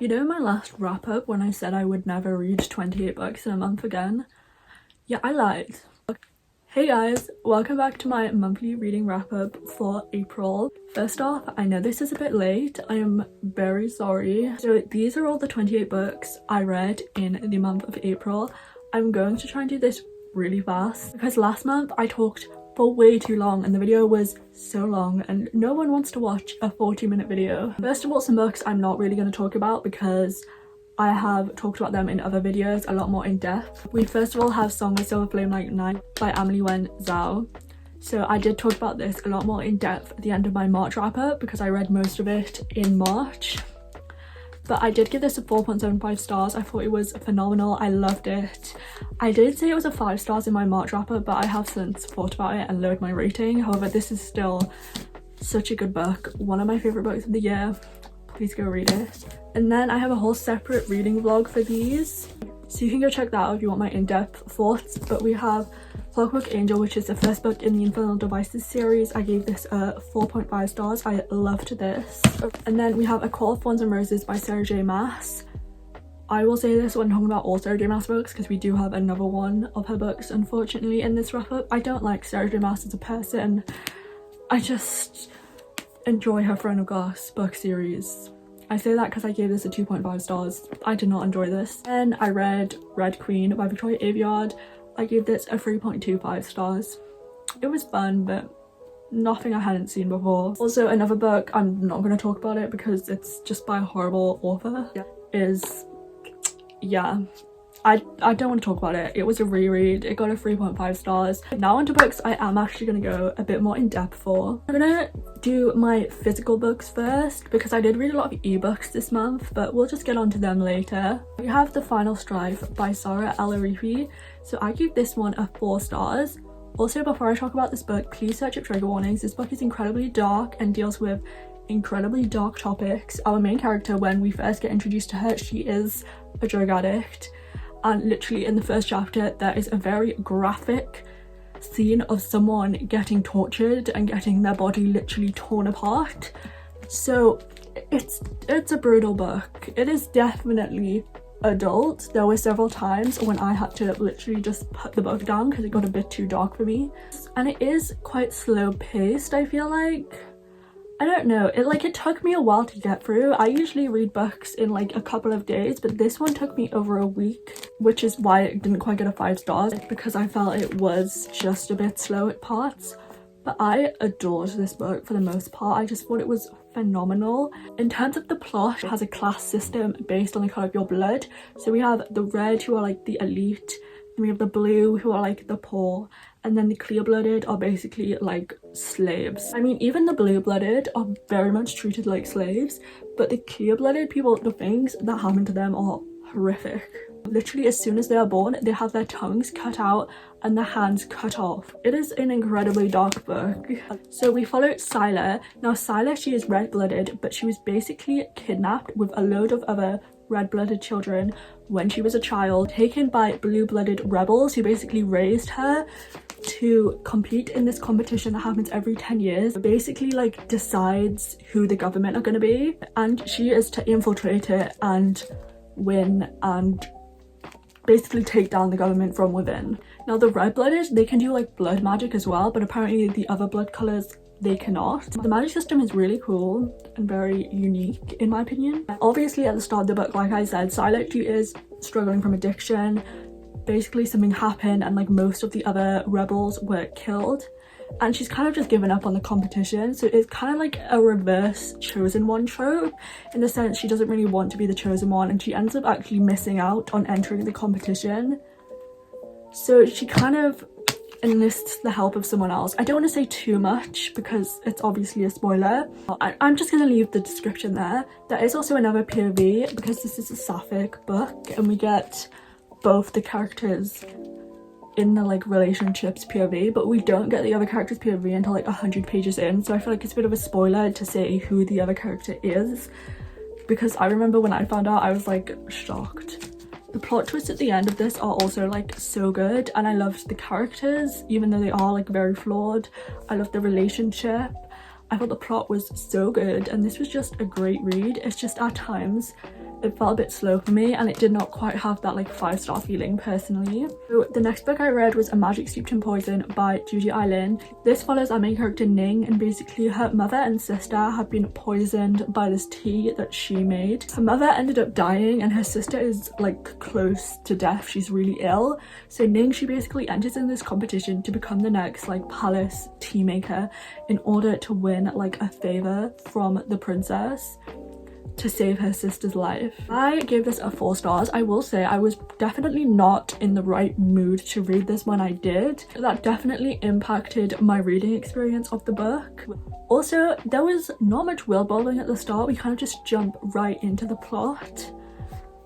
You know my last wrap up when I said I would never read 28 books in a month again? Yeah, I lied. Hey guys, welcome back to my monthly reading wrap up for April. First off, I know this is a bit late, I am very sorry. So these are all the 28 books I read in the month of April. I'm going to try and do this really fast because last month I talked for way too long and the video was so long and no one wants to watch a 40-minute video. First of all, some books I'm not really going to talk about because I have talked about them in other videos a lot more in depth. We first of all have Song of Silver Flame Like Night by Amelie Wen Zhao. So I did talk about this a lot more in depth at the end of my March wrap up because I read most of it in March. But I did give this a 4.75 stars. I thought it was phenomenal. I loved it. I did say it was a 5 stars in my March wrap up, but I have since thought about it and lowered my rating. However, this is still such a good book. One of my favourite books of the year. Please go read it. And then I have a whole separate reading vlog for these. So you can go check that out if you want my in-depth thoughts. But we have Clockwork Angel, which is the first book in the Infernal Devices series. I gave this a 4.5 stars. I loved this. And then we have A Court of Thorns and Roses by Sarah J Maas. I will say this when talking about all Sarah J Maas books because we do have another one of her books unfortunately in this wrap up. I don't like Sarah J Maas as a person. I just enjoy her Throne of Glass book series. I say that because I gave this a 2.5 stars. I did not enjoy this. Then I read Red Queen by Victoria Aveyard. I gave this a 3.25 stars. It was fun, but nothing I hadn't seen before. Also, another book, I'm not going to talk about it because it's just by a horrible author, I don't want to talk about it. It was a reread. It got a 3.5 stars. Now onto books I am actually going to go a bit more in depth for. I'm going to do my physical books first because I did read a lot of ebooks this month, but we'll just get onto them later. We have The Final Strife by Saraa El-Arifi. So I gave this one a 4 stars. Also, before I talk about this book, please search up trigger warnings. This book is incredibly dark and deals with incredibly dark topics. Our main character, when we first get introduced to her, she is a drug addict. And literally in the first chapter there is a very graphic scene of someone getting tortured and getting their body literally torn apart. So it's a brutal book. It is definitely adult. There were several times when I had to literally just put the book down because it got a bit too dark for me. And it is quite slow paced, I feel like. I don't know, it took me a while to get through. I usually read books in like a couple of days, but this one took me over a week, which is why it didn't quite get a 5 stars because I felt it was just a bit slow at parts. But I adored this book for the most part. I just thought it was phenomenal. In terms of the plot, it has a class system based on the colour of your blood. So we have the red who are like the elite, then we have the blue who are like the poor, and then the clear-blooded are basically like slaves. I mean, even the blue-blooded are very much treated like slaves, but the clear-blooded people, the things that happen to them are horrific. Literally as soon as they are born, they have their tongues cut out and their hands cut off. It is an incredibly dark book. So we follow Scylla. Now Scylla, she is red-blooded, but she was basically kidnapped with a load of other red-blooded children when she was a child, taken by blue-blooded rebels who basically raised her to compete in this competition that happens every 10 years. Basically like decides who the government are going to be, and she is to infiltrate it and win and basically take down the government from within. Now the red-blooded, they can do like blood magic as well, but apparently the other blood colours they cannot. The magic system is really cool and very unique in my opinion. Obviously at the start of the book, like I said, Scylla is struggling from addiction. Basically something happened and like most of the other rebels were killed and she's kind of just given up on the competition. So it's kind of like a reverse chosen one trope in the sense she doesn't really want to be the chosen one and she ends up actually missing out on entering the competition. So she kind of enlists the help of someone else. I don't want to say too much because it's obviously a spoiler. I'm just going to leave the description there. There is also another POV because this is a sapphic book and we get both the characters in the like relationships POV, but we don't get the other characters POV until like 100 pages in, so I feel like it's a bit of a spoiler to say who the other character is because I remember when I found out I was like shocked. The plot twists at the end of this are also like so good and I loved the characters even though they are like very flawed. I loved the relationship. I thought the plot was so good and this was just a great read. It's just at times it felt a bit slow for me, and it did not quite have that like 5-star feeling personally. So the next book I read was A Magic Steeped in Poison by Judy Eileen. This follows our main character Ning, and basically her mother and sister have been poisoned by this tea that she made. Her mother ended up dying and her sister is like close to death. She's really ill. So Ning, she basically enters in this competition to become the next like palace tea maker in order to win like a favor from the princess to save her sister's life. I gave this a 4 stars. I will say I was definitely not in the right mood to read this when I did. That definitely impacted my reading experience of the book. Also, there was not much world building at the start. We kind of just jump right into the plot,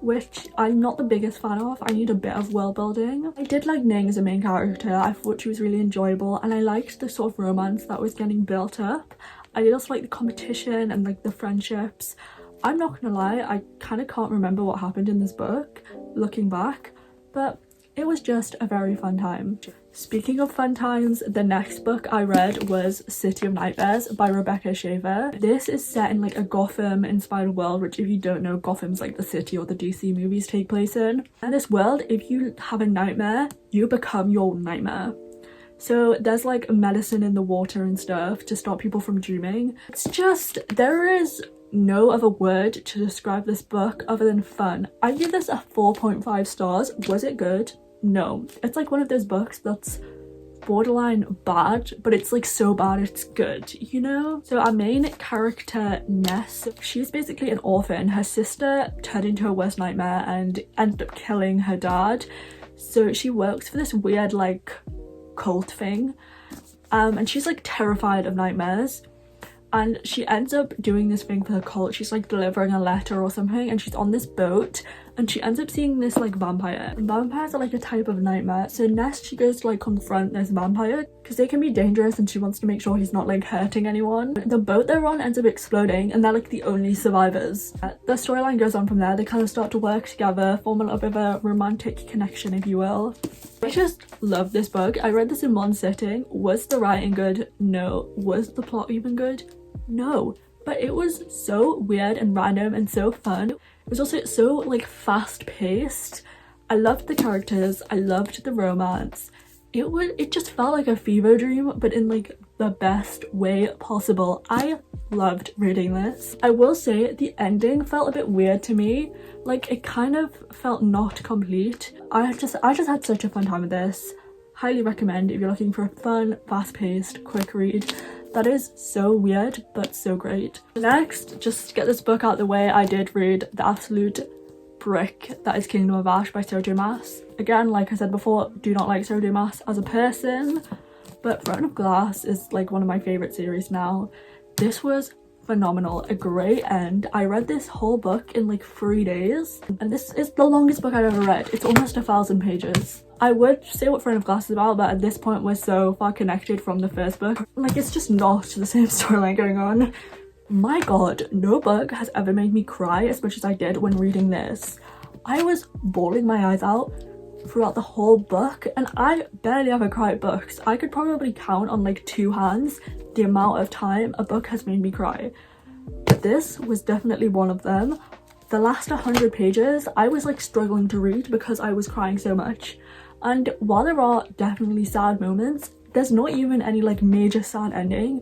which I'm not the biggest fan of. I need a bit of world building. I did like Ning as a main character. I thought she was really enjoyable, and I liked the sort of romance that was getting built up. I did also like the competition and like the friendships. I'm not gonna lie, I kind of can't remember what happened in this book looking back, but it was just a very fun time. Speaking of fun times, the next book I read was City of Nightmares by Rebecca Schaffer. This is set in like a Gotham inspired world, which if you don't know, Gotham's like the city or the DC movies take place in. In this world, if you have a nightmare, you become your nightmare. So there's like medicine in the water and stuff to stop people from dreaming. It's just, there is no other word to describe this book other than fun. I give this a 4.5 stars. Was it good? No. It's like one of those books that's borderline bad, but it's like so bad it's good, you know? So our main character, Ness, she's basically an orphan. Her sister turned into her worst nightmare and ended up killing her dad. So she works for this weird like cult thing, and she's like terrified of nightmares. And she ends up doing this thing for the cult. She's like delivering a letter or something, and she's on this boat and she ends up seeing this like vampire. And vampires are like a type of nightmare. So Ness, she goes to like confront this vampire because they can be dangerous, and she wants to make sure he's not like hurting anyone. The boat they're on ends up exploding and they're like the only survivors. The storyline goes on from there. They kind of start to work together, form a little bit of a romantic connection, if you will. I just love this book. I read this in one sitting. Was the writing good? No. Was the plot even good? No. But it was so weird and random and so fun. It was also so like fast paced. I loved the characters. I loved the romance. It just felt like a fever dream, but in like the best way possible. I loved reading this. I will say the ending felt a bit weird to me. Like it kind of felt not complete. I just had such a fun time with this. Highly recommend if you're looking for a fun, fast-paced, quick read. That is so weird, but so great. Next, just to get this book out the way, I did read the absolute brick that is Kingdom of Ash by Sarah J Maas. Again, like I said before, do not like Sarah J Maas as a person, but Throne of Glass is like one of my favourite series now. This was phenomenal, a great end. I read this whole book in like 3 days, and this is the longest book I've ever read. It's almost 1,000 pages. I would say what Throne of Glass is about, but at this point we're so far connected from the first book. Like it's just not the same storyline going on. My god, no book has ever made me cry as much as I did when reading this. I was bawling my eyes out throughout the whole book, and I barely ever cry at books. I could probably count on like 2 hands the amount of time a book has made me cry. But this was definitely one of them. The last 100 pages, I was like struggling to read because I was crying so much. And while there are definitely sad moments, there's not even any like major sad ending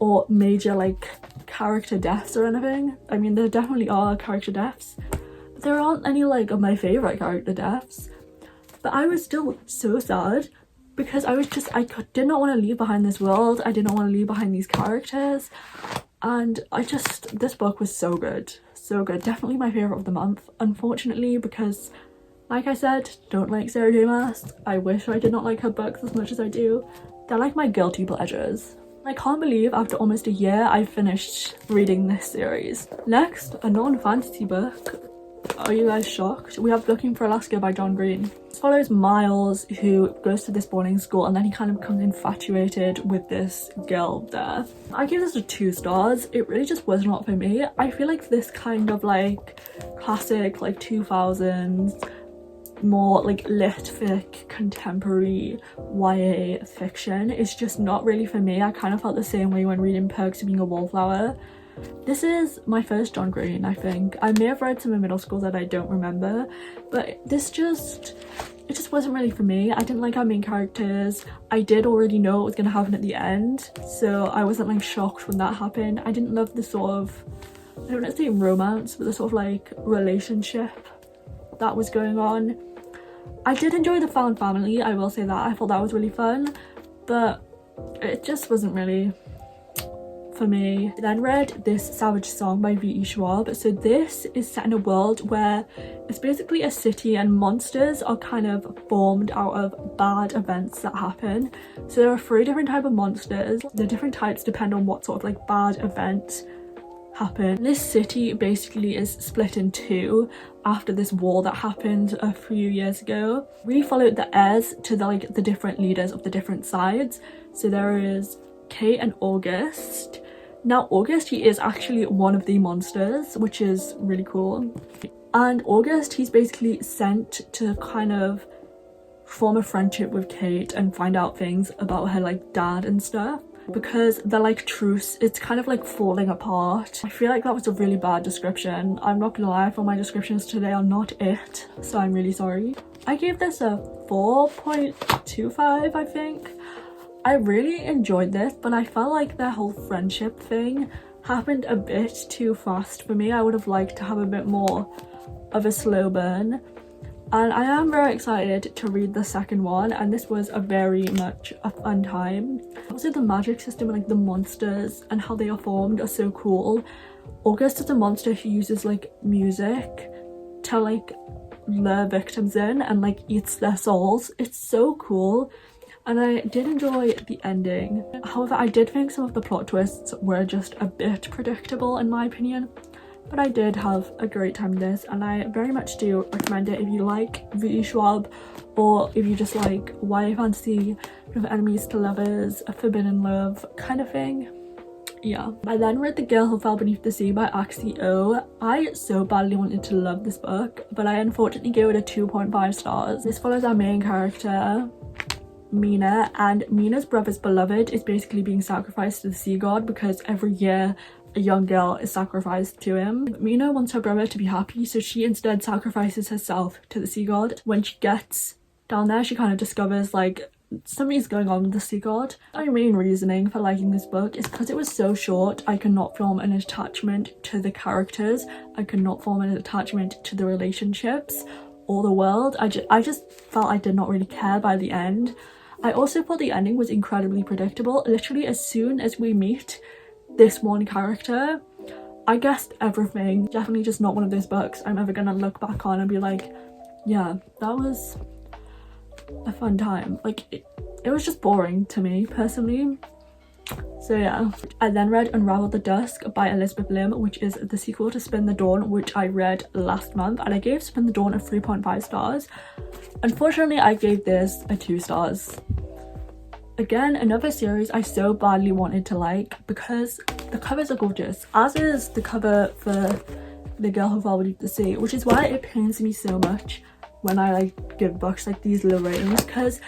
or major like character deaths or anything. I mean, there definitely are character deaths, but there aren't any like of my favourite character deaths. But I was still so sad because I did not want to leave behind this world. I did not want to leave behind these characters. And this book was so good. So good. Definitely my favourite of the month. Unfortunately, because like I said, don't like Sarah J Maas. I wish I did not like her books as much as I do. They're like my guilty pleasures. I can't believe after almost a year I finished reading this series. Next, a non-fantasy book. Are you guys shocked? We have Looking for Alaska by John Green. This follows Miles, who goes to this boarding school and then he kind of becomes infatuated with this girl there. I give this a 2 stars. It really just was not for me. I feel like this kind of like classic like 2000s more like lit fic contemporary YA fiction is just not really for me. I kind of felt the same way when reading Perks of Being a Wallflower. This is my first John Green, I think. I may have read some in middle school that I don't remember, but it just wasn't really for me. I didn't like our main characters. I did already know what was going to happen at the end, so I wasn't like shocked when that happened. I didn't love the sort of, I don't want to say romance, but the sort of like relationship that was going on. I did enjoy the found family, I will say that. I thought that was really fun, but it just wasn't really for me. I then read This Savage Song by V.E. Schwab. So this is set in a world where it's basically a city and monsters are kind of formed out of bad events that happen. So there are 3 different types of monsters. The different types depend on what sort of like bad event happened. This city basically is split in 2 after this war that happened a few years ago. We followed the heirs to the different leaders of the different sides. So there is Kate and August. Now August, he is actually one of the monsters, which is really cool. And August, he's basically sent to kind of form a friendship with Kate and find out things about her like dad and stuff, because the like truce, it's kind of like falling apart. I feel like that was a really bad description. I'm not gonna lie, for my descriptions today are not it, so I'm really sorry. I gave this a 4.25, I think. I really enjoyed this, but I felt like the whole friendship thing happened a bit too fast for me. I would have liked to have a bit more of a slow burn. And I am very excited to read the second one, and this was a very much a fun time. Also, the magic system and like the monsters and how they are formed are so cool. August is a monster who uses like music to like lure victims in and like eats their souls. It's so cool. And I did enjoy the ending. However, I did think some of the plot twists were just a bit predictable in my opinion. But I did have a great time with this, and I very much do recommend it if you like V.E. Schwab, or if you just like YA fantasy, kind of enemies to lovers, a forbidden love kind of thing. Yeah. I then read The Girl Who Fell Beneath the Sea by Axie Oh. I so badly wanted to love this book, but I unfortunately gave it a 2.5 stars. This follows our main character, Mina, and Mina's brother's beloved is basically being sacrificed to the sea god because every year a young girl is sacrificed to him. Mina wants her brother to be happy, so she instead sacrifices herself to the sea god. When she gets down there, she kind of discovers like something's going on with the sea god. My main reasoning for liking this book is because it was so short. I could not form an attachment to the characters, I could not form an attachment to the relationships or the world. I just felt I did not really care by the end. I also thought the ending was incredibly predictable. Literally as soon as we meet this one character, I guessed everything. Definitely just not one of those books I'm ever gonna look back on and be like, yeah, that was a fun time. Like it was just boring to me personally. So yeah. I then read Unraveled The Dusk by Elizabeth Lim, which is the sequel to Spin the Dawn, which I read last month, and I gave Spin the Dawn a 3.5 stars. Unfortunately, I gave this a 2 stars. Again, another series I so badly wanted to like because the covers are gorgeous, as is the cover for The Girl Who Fell Beneath the Sea, which is why it pains me so much when I like give books like these low ratings, because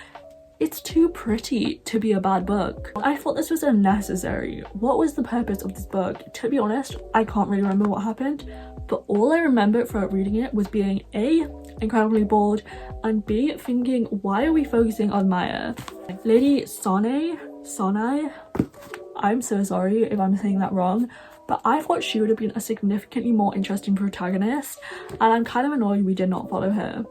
it's too pretty to be a bad book. I thought this was unnecessary. What was the purpose of this book? To be honest, I can't really remember what happened, but all I remember from reading it was being A, incredibly bored, and B, thinking, why are we focusing on Meyer? Lady Sonai, I'm so sorry if I'm saying that wrong, but I thought she would have been a significantly more interesting protagonist, and I'm kind of annoyed we did not follow her.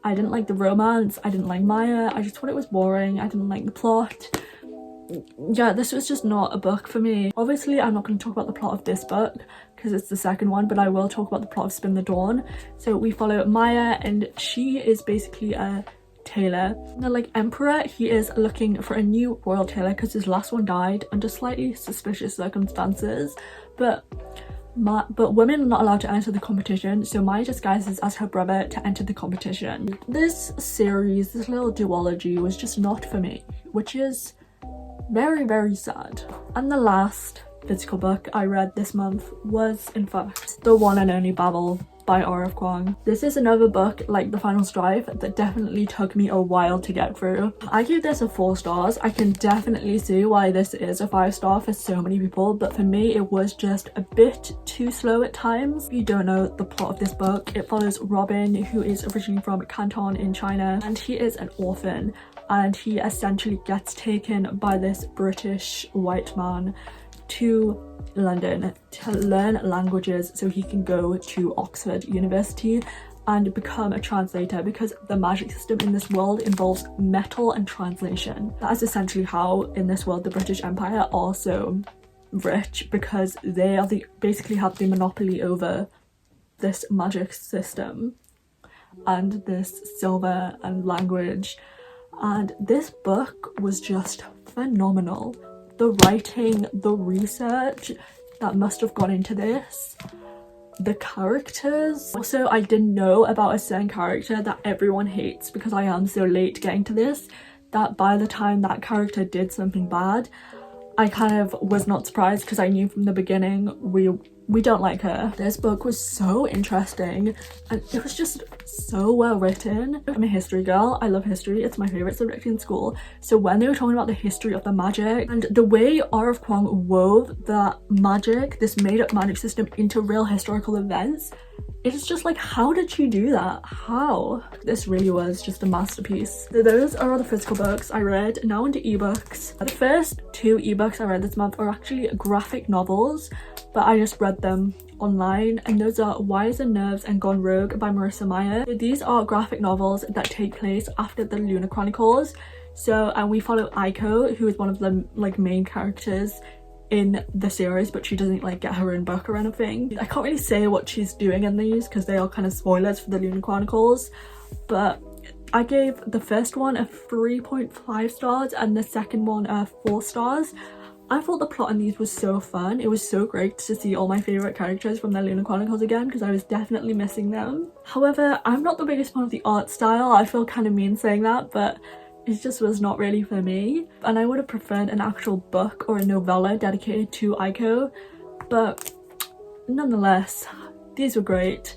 I didn't like the romance, I didn't like Meyer, I just thought it was boring, I didn't like the plot. Yeah, this was just not a book for me. Obviously, I'm not going to talk about the plot of this book because it's the second one, but I will talk about the plot of Spin the Dawn. So we follow Meyer, and she is basically a tailor. The like emperor, he is looking for a new royal tailor because his last one died under slightly suspicious circumstances, but women are not allowed to enter the competition, so Maya disguises as her brother to enter the competition. This series, this little duology, was just not for me, which is very, very sad. And the last physical book I read this month was, in fact, the one and only Babel by R.F. Kuang. This is another book like the Final Strife that definitely took me a while to get through. I gave this a 4 stars. I can definitely see why this is a 5-star for so many people, but for me it was just a bit too slow at times. If you don't know the plot of this book, it follows Robin, who is originally from Canton in China, and he is an orphan, and he essentially gets taken by this British white man to London to learn languages so he can go to Oxford University and become a translator, because the magic system in this world involves metal and translation. That is essentially how in this world the British Empire are so rich, because they are basically have the monopoly over this magic system and this silver and language. And this book was just phenomenal. The writing, the research that must have gone into this, the characters. Also, I didn't know about a certain character that everyone hates, because I am so late getting to this, that by the time that character did something bad, I kind of was not surprised, because I knew from the beginning we don't like her. This book was so interesting and it was just so well written. I'm a history girl. I love history. It's my favorite subject in school. So when they were talking about the history of the magic and the way R.F. Kuang wove that magic, this made-up magic system, into real historical events, it's just like, how did you do that? How? This really was just a masterpiece. So those are all the physical books I read. Now into ebooks. The first 2 ebooks I read this month are actually graphic novels, but I just read them online, and those are Wires and Nerves and Gone Rogue by Marissa Meyer. So these are graphic novels that take place after the Lunar Chronicles. So, and we follow Aiko, who is one of the like main characters in the series, but she doesn't like get her own book or anything. I can't really say what she's doing in these because they are kind of spoilers for the Lunar Chronicles, but I gave the first one a 3.5 stars and the second one a 4 stars. I thought the plot in these was so fun. It was so great to see all my favourite characters from the Lunar Chronicles again, because I was definitely missing them. However, I'm not the biggest fan of the art style. I feel kind of mean saying that, but it just was not really for me. And I would have preferred an actual book or a novella dedicated to Aiko, but nonetheless, these were great.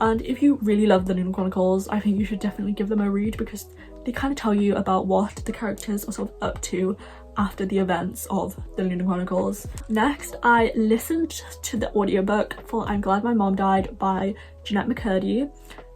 And if you really love the Lunar Chronicles, I think you should definitely give them a read, because they kind of tell you about what the characters are sort of up to after the events of the Lunar Chronicles. Next, I listened to the audiobook for I'm Glad My Mom Died by Jennette McCurdy.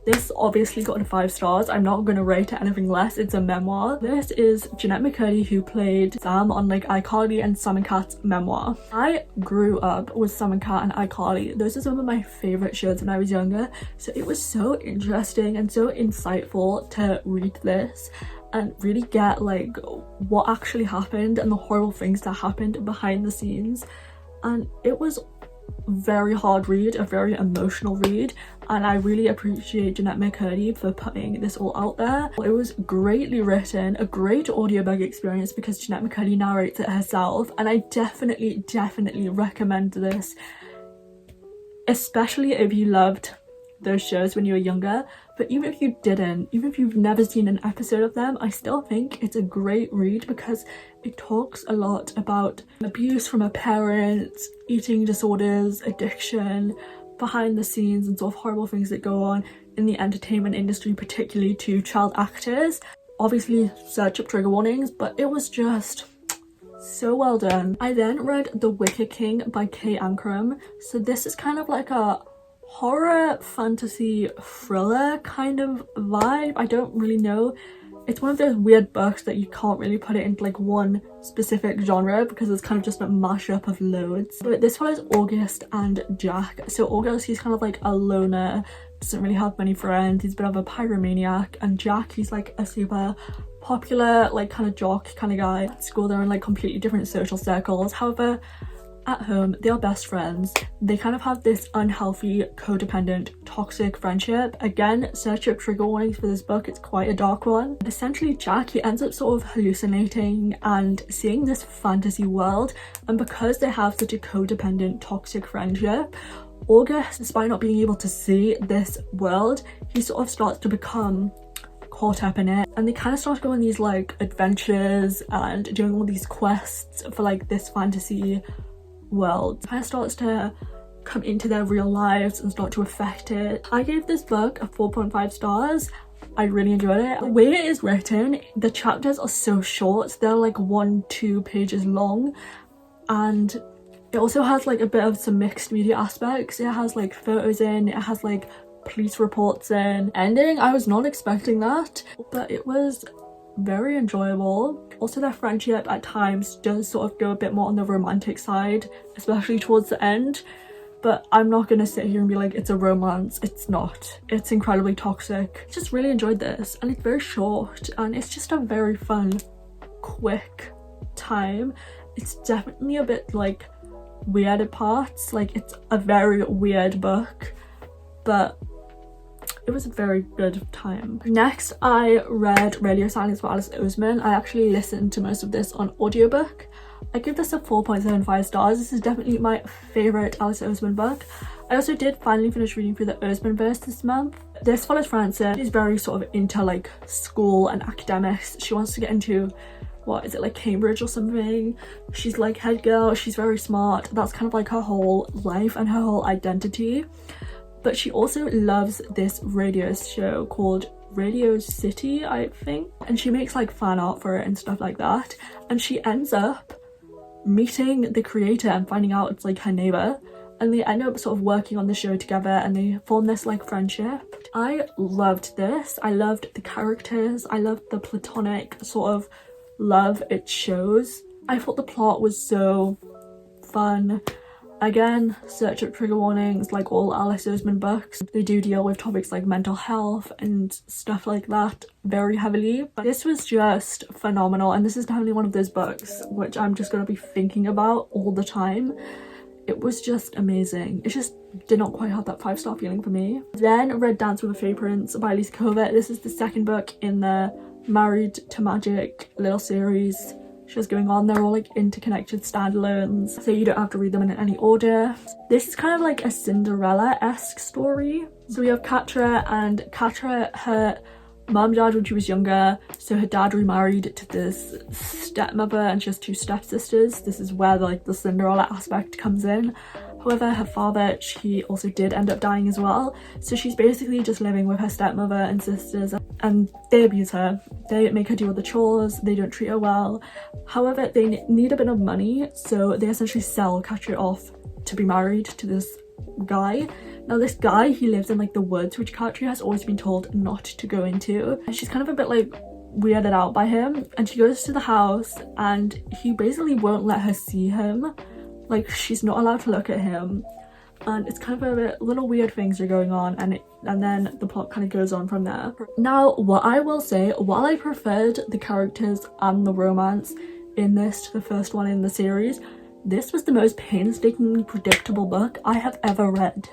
This obviously got 5 stars. I'm not going to rate it anything less. It's a memoir. This is Jennette McCurdy, who played Sam on like iCarly and Sam and Cat's memoir. I grew up with Sam and Cat and iCarly. Those are some of my favourite shows when I was younger. So it was so interesting and so insightful to read this and really get like what actually happened and the horrible things that happened behind the scenes. And it was very hard read, a very emotional read, and I really appreciate Jennette McCurdy for putting this all out there. It was greatly written, a great audiobook experience because Jennette McCurdy narrates it herself, and I definitely recommend this, especially if you loved those shows when you were younger. But even if you didn't, even if you've never seen an episode of them, I still think it's a great read because it talks a lot about abuse from a parent, eating disorders, addiction, behind the scenes and sort of horrible things that go on in the entertainment industry, particularly to child actors. Obviously search up trigger warnings, but it was just so well done. I then read The Wicker King by K. Ancrum. So this is kind of like a horror fantasy thriller kind of vibe. I don't really know. It's one of those weird books that you can't really put it into like one specific genre because it's kind of just a mashup of loads. But this follows August and Jack. So August, he's kind of like a loner, doesn't really have many friends, he's a bit of a pyromaniac, and Jack, he's like a super popular like kind of jock kind of guy. At school they're in like completely different social circles. However, at home they are best friends. They kind of have this unhealthy, codependent, toxic friendship. Again, search up trigger warnings for this book, it's quite a dark one. Essentially Jack, he ends up sort of hallucinating and seeing this fantasy world, and because they have such a codependent, toxic friendship, August, despite not being able to see this world, he sort of starts to become caught up in it, and they kind of start going on these like adventures and doing all these quests for like this fantasy world. Kind of starts to come into their real lives and start to affect it. I gave this book a 4.5 stars. I really enjoyed it. The way it is written, the chapters are so short. They're like 1-2 pages long, and it also has like a bit of some mixed media aspects. It has like photos in, it has like police reports in. Ending, I was not expecting that, but it was very enjoyable. Also, their friendship at times does sort of go a bit more on the romantic side, especially towards the end. But I'm not gonna sit here and be like it's a romance. It's not. It's incredibly toxic. Just really enjoyed this, and it's very short, and it's just a very fun, quick time. It's definitely a bit like weird at parts. Like, it's a very weird book, but it was a very good time. Next, I read Radio Silence by Alice Oseman. I actually listened to most of this on audiobook. I give this a 4.75 stars. This is definitely my favourite Alice Oseman book. I also did finally finish reading through the Oseman verse this month. This follows Frances. She's very sort of into like school and academics. She wants to get into, what is it, like Cambridge or something. She's like head girl, she's very smart. That's kind of like her whole life and her whole identity. But she also loves this radio show called Radio City, I think. And she makes like fan art for it and stuff like that. And she ends up meeting the creator and finding out it's like her neighbour, and they end up sort of working on the show together, and they form this like friendship. I loved this. I loved the characters. I loved the platonic sort of love it shows. I thought the plot was so fun. Again, search up trigger warnings like all Alice Oseman books. They do deal with topics like mental health and stuff like that very heavily. But this was just phenomenal, and this is definitely one of those books which I'm just going to be thinking about all the time. It was just amazing. It just did not quite have that 5-star feeling for me. Then read Dance with a Fey Prince by Elise Kova. This is the second book in the Married to Magic little series she has going on. They're all like interconnected standalones, so you don't have to read them in any order. This is kind of like a Cinderella-esque story. So we have Catra, and Catra, her mum died when she was younger, so her dad remarried to this stepmother, and she has 2 stepsisters. This is where like the Cinderella aspect comes in. However, her father, he also did end up dying as well, so she's basically just living with her stepmother and sisters, and they abuse her. They make her do all the chores, they don't treat her well. However, they need a bit of money, so they essentially sell Catra off to be married to this guy. Now this guy, he lives in like the woods, which Catra has always been told not to go into. And she's kind of a bit like weirded out by him, and she goes to the house and he basically won't let her see him. Like, she's not allowed to look at him, and it's kind of a bit, little weird things are going on, and then the plot kind of goes on from there. Now, what I will say, while I preferred the characters and the romance in this to the first one in the series, this was the most painstakingly predictable book I have ever read.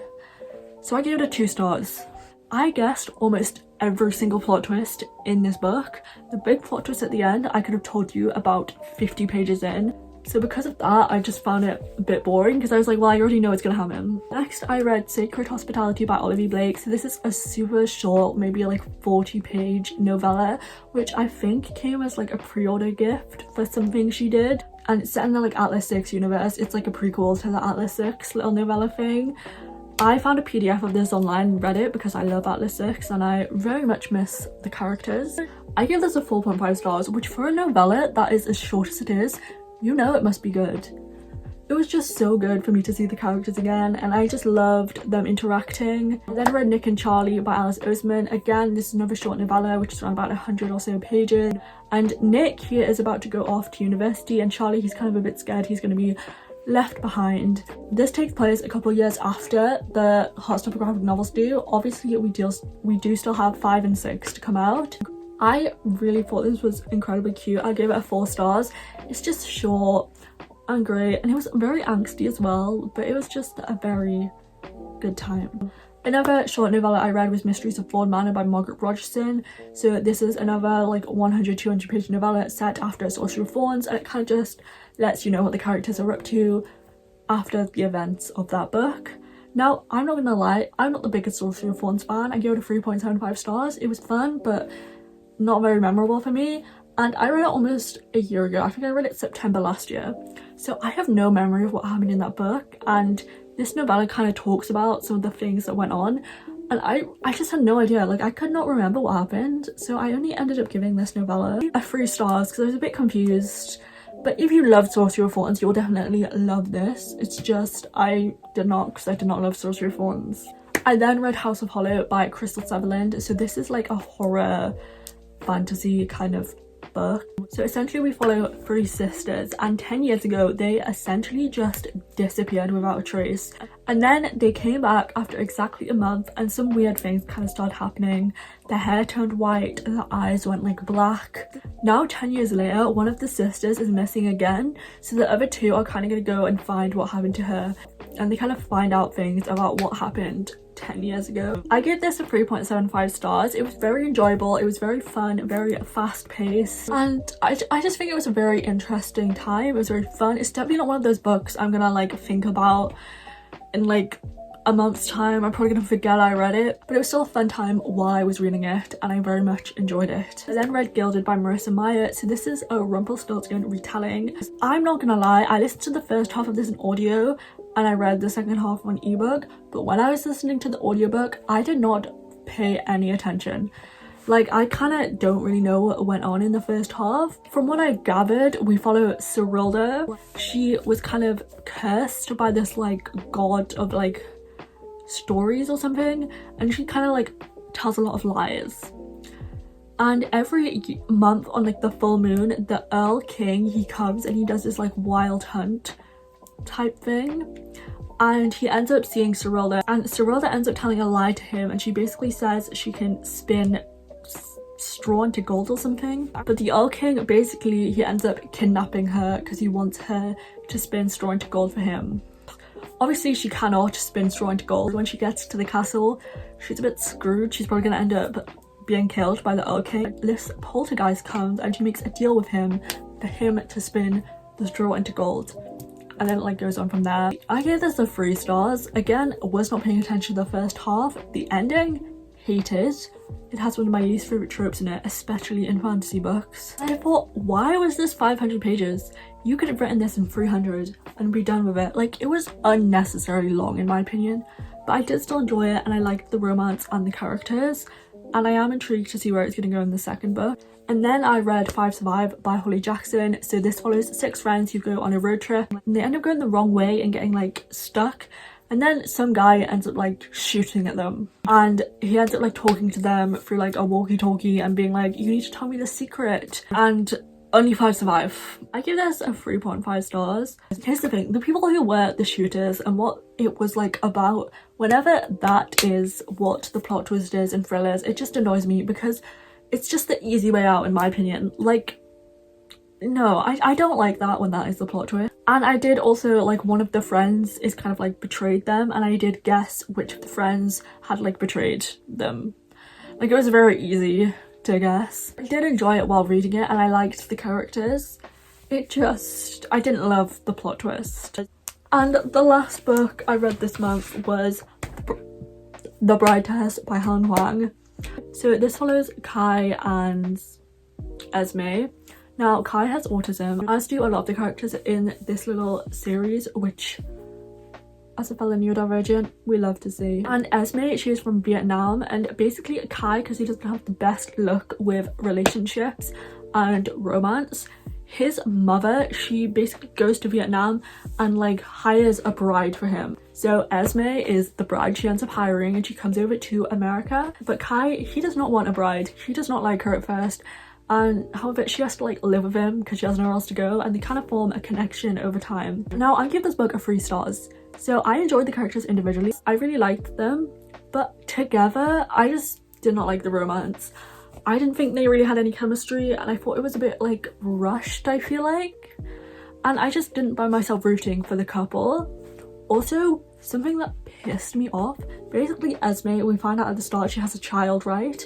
So I gave it a 2 stars. I guessed almost every single plot twist in this book. The big plot twist at the end, I could have told you about 50 pages in. So because of that, I just found it a bit boring, because I was like, well, I already know what's gonna happen. Next, I read Sacred Hospitality by Olivia Blake. So this is a super short, maybe like 40-page novella, which I think came as like a pre-order gift for something she did. And it's set in the like Atlas 6 universe. It's like a prequel to the Atlas 6 little novella thing. I found a PDF of this online and read it because I love Atlas 6 and I very much miss the characters. I give this a 4.5 stars, which for a novella that is as short as it is, you know it must be good. It was just so good for me to see the characters again, and I just loved them interacting. I then read Nick and Charlie by Alice Oseman. Again, this is another short novella which is around about 100 or so pages, and Nick here is about to go off to university, and Charlie, he's kind of a bit scared he's going to be left behind. This takes place a couple of years after the Hot Stuff graphic novels do. Obviously we do still have 5 and 6 to come out. I really thought this was incredibly cute. I gave it a 4 stars. It's just short and great, and it was very angsty as well, but it was just a very good time. Another short novella I read was Mysteries of Ford Manor by Margaret Rogerson. So this is another like 100-200 page novella set after Sorcery of Thorns, and it kind of just lets you know what the characters are up to after the events of that book. Now, I'm not gonna lie, I'm not the biggest Sorcery of Thorns fan. I gave it a 3.75 stars. It was fun, but not very memorable for me, and I read it almost a year ago. I think I read it September last year, so I have no memory of what happened in that book, and This novella kind of talks about some of the things that went on, and I just had no idea. Like, I could not remember what happened, so I only ended up giving this novella a 3 stars because I was a bit confused. But if you love Sorcery of Thorns, you'll definitely love this. It's just, I did not, because I did not love Sorcery of Thorns. I then read House of Hollow by Krystal Sutherland. So this is like a horror fantasy kind of book. So essentially we follow 3 sisters, and 10 years ago they essentially just disappeared without a trace, and then they came back after exactly a month, and some weird things kind of started happening. Their hair turned white and their eyes went like black. Now 10 years later, one of the sisters is missing again, so the other 2 are kind of gonna go and find what happened to her, and they kind of find out things about what happened 10 years ago. I gave this a 3.75 stars. It was very enjoyable, it was very fun, very fast paced, and I just think it was a very interesting time. It was very fun. It's definitely not one of those books I'm gonna like think about in like a month's time. I'm probably gonna forget I read it, but it was still a fun time while I was reading it, and I very much enjoyed it. I then read Gilded by Marissa Meyer. So this is a Rumpelstiltskin retelling. I'm not gonna lie, I listened to the first half of this in audio and I read the second half on ebook, but when I was listening to the audiobook, I did not pay any attention. Like, I kind of don't really know what went on in the first half. From what I gathered, we follow Serilda. She was kind of cursed by this like god of like stories or something, and she kind of like tells a lot of lies. And every month on like the full moon, the Earl King, he comes and he does this like wild hunt type thing, and he ends up seeing Serilda, and Serilda ends up telling a lie to him, and she basically says she can spin straw into gold or something. But the Earl King, basically he ends up kidnapping her because he wants her to spin straw into gold for him. Obviously she cannot spin straw into gold. When she gets to the castle, she's a bit screwed. She's probably gonna end up being killed by the Earl King. This poltergeist comes and she makes a deal with him for him to spin the straw into gold, and then it like goes on from there. I gave this a 3 stars. Again, was not paying attention to the first half. The ending, hated. It has one of my least favorite tropes in it, especially in fantasy books. I thought, why was this 500 pages? You could have written this in 300 and be done with it. Like, it was unnecessarily long in my opinion, but I did still enjoy it, and I liked the romance and the characters, and I am intrigued to see where it's going to go in the second book. And then I read 5 Survive by Holly Jackson. So this follows 6 friends who go on a road trip, and they end up going the wrong way and getting like stuck, and then some guy ends up like shooting at them, and he ends up like talking to them through like a walkie-talkie and being like, you need to tell me the secret, and only 5 survive. I give this a 3.5 stars. Here's the thing, the people who were the shooters and what it was like about, whenever that is what the plot twist is in thrillers, it just annoys me because it's just the easy way out in my opinion. Like, no, I don't like that when that is the plot twist. And I did also like one of the friends is kind of like betrayed them, and I did guess which of the friends had like betrayed them. Like, it was very easy to guess. I did enjoy it while reading it, and I liked the characters. It just, I didn't love the plot twist. And the last book I read this month was The Bride Test by Helen Hoang. So this follows Kai and Esme. Now, Kai has autism, as do a lot of the characters in this little series, which, as a fellow neurodivergent, we love to see. And Esme, she is from Vietnam, and basically Kai, because he doesn't have the best luck with relationships and romance, his mother, she basically goes to Vietnam and like hires a bride for him. So Esme is the bride she ends up hiring, and she comes over to America. But Kai, he does not want a bride. He does not like her at first. And however, she has to like live with him because she has nowhere else to go, and they kind of form a connection over time. Now, I give this book a 3 stars. So I enjoyed the characters individually. I really liked them, but together, I just did not like the romance. I didn't think they really had any chemistry, and I thought it was a bit like rushed, I feel like. And I just didn't find myself rooting for the couple. Also, something that pissed me off, basically Esme, we find out at the start she has a child, right?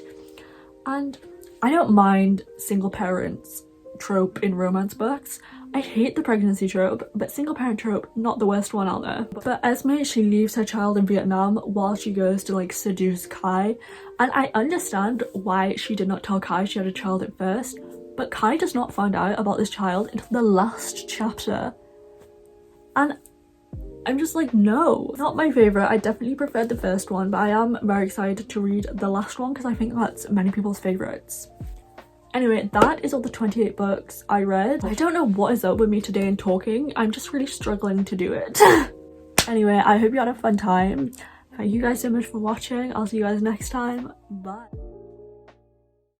And I don't mind single parents trope in romance books. I hate the pregnancy trope, but single parent trope, not the worst one out there. But Esme, she leaves her child in Vietnam while she goes to like seduce Kai, and I understand why she did not tell Kai she had a child at first, but Kai does not find out about this child until the last chapter. And I'm just like, no, not my favorite. I definitely preferred the first one, but I am very excited to read the last one because I think that's many people's favorites. Anyway, that is all the 28 books I read. I don't know what is up with me today in talking. I'm just really struggling to do it. Anyway, I hope you had a fun time. Thank you guys so much for watching. I'll see you guys next time. Bye.